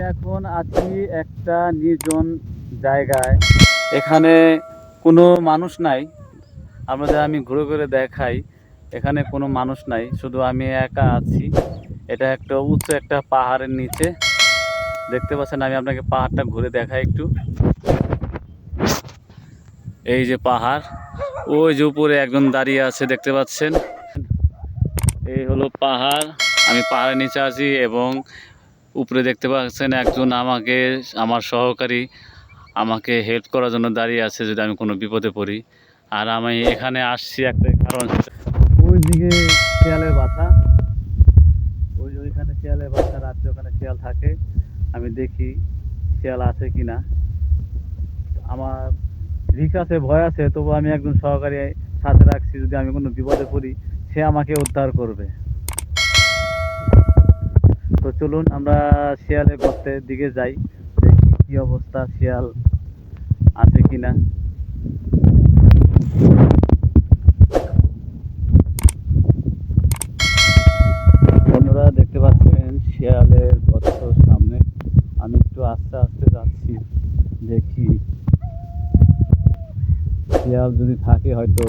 এখন আছি একটা নির্জন জায়গায়। এখানে কোনো মানুষ নাই। আমি ঘুরে ঘুরে দেখাই, এখানে কোনো মানুষ নাই, শুধু আমি একা আছি। এটা একটা উঁচু একটা পাহাড়ের নিচে দেখতে পাচ্ছেন। আমি আপনাকে পাহাড়টা ঘুরে দেখাই একটু। এই যে পাহাড়, ওই যে উপরে একজন দাঁড়িয়ে আছে দেখতে পাচ্ছেন। এই হলো পাহাড়, আমি পাহাড়ের নিচে আছি এবং উপরে দেখতে পাচ্ছেন একজন আমার সহকারী আমাকে হেল্প করার জন্য দাঁড়িয়ে আছে যদি আমি কোনো বিপদে পড়ি। আর আমি এখানে আসছি একটা কারণ, ওইদিকে শিয়ালের বাসা, ওইখানে শিয়ালের বাসা, রাত্রে ওখানে শিয়াল থাকে। আমি দেখি শিয়াল আছে কিনা। আমার রিস্ক আছে, ভয় আছে, তবু আমি একজন সহকারী সাথে রাখছি, যদি আমি কোনো বিপদে পড়ি সে আমাকে উদ্ধার করবে। তো চলুন আমরা শিয়ালের গর্তের দিকে যাই, দেখি কি অবস্থা, শিয়াল আছে কিনা। বন্ধুরা দেখতে পাচ্ছেন শিয়ালের গর্তের সামনে। আমি একটু আস্তে আস্তে যাচ্ছি, দেখি শিয়াল যদি থাকে হয়তো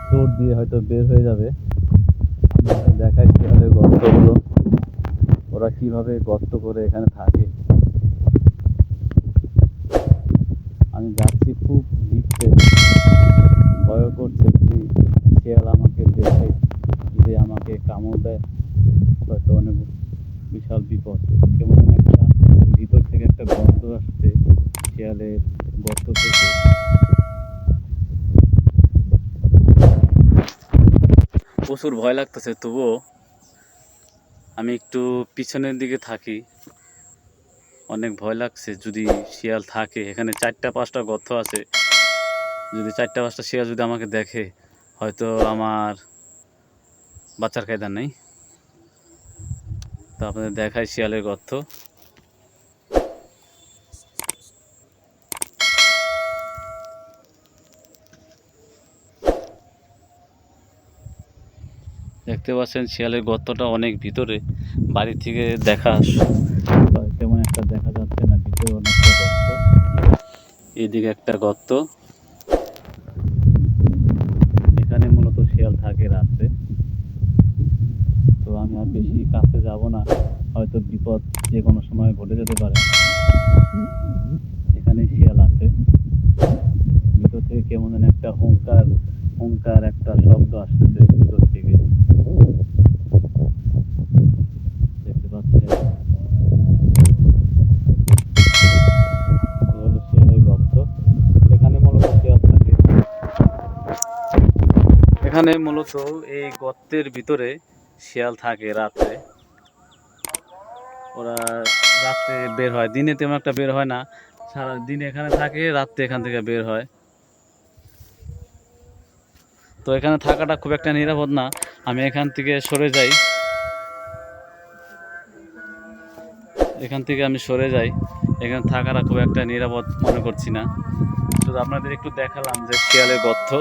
দৌড় দিয়ে হয়তো বের হয়ে যাবে। দেখাই শিয়ালের গর্তগুলো, ওরা কিভাবে গর্ত করে এখানে থাকে। আমি যাচ্ছি খুব ভিড়তে, ভয় করছে যদি শিয়াল আমাকে দেখে, যদি আমাকে কামড় দেয় হয়তো অনেক বিশাল বিপদ। কেমন একটা ভিতর থেকে একটা গন্ধ আসছে শিয়ালের গর্ত থেকে। প্রচুর ভয় লাগতেছে, তবুও আমি একটু পিছনের দিকে থাকি। অনেক ভয় লাগছে, যদি শিয়াল থাকে এখানে, 4-5টা গর্ত আছে, যদি 4-5টা শিয়াল যদি আমাকে দেখে হয়তো আমার বাচ্চার কায়দা নেই। তো আপনাদের দেখাই শিয়ালের গর্ত। দেখতে পাচ্ছেন শিয়ালের গর্তটা অনেক ভিতরে, বাড়ি থেকে দেখা তেমন একটা দেখা যাচ্ছে না, ভিতরে অনেকটা গর্ত। এদিকে একটা গর্ত, এখানে মূলত শিয়াল থাকে রাত্রে। তো আমি আর বেশি কাছে যাব না, হয়তো বিপদ যে কোনো সময় ঘটে যেতে পারে। এখানে শিয়াল আছে, ভিতর থেকে কেমন যেন একটা হুঙ্কার হুঙ্কার একটা শব্দ আসতেছে ভিতর থেকে, দেখতে পাচ্ছেন। হলো শিয়ালের গর্ত, এখানে মূলত শিয়াল থাকে। এখানে মূলত এই গর্তের ভিতরে শিয়াল থাকে রাত্রে। ওরা রাত্রে বের হয়, দিনে তেমন একটা বের হয় না। সারা দিন এখানে থাকে, রাত্রে এখান থেকে বের হয়। তো এখানে থাকাটা খুব একটা নিরাপদ না, আমি এখান থেকে সরে যাই। এখানে থাকাটা খুব একটা নিরাপদ মনে করছি না। শুধু আপনাদের একটু দেখালাম যে শিয়ালের গর্ত।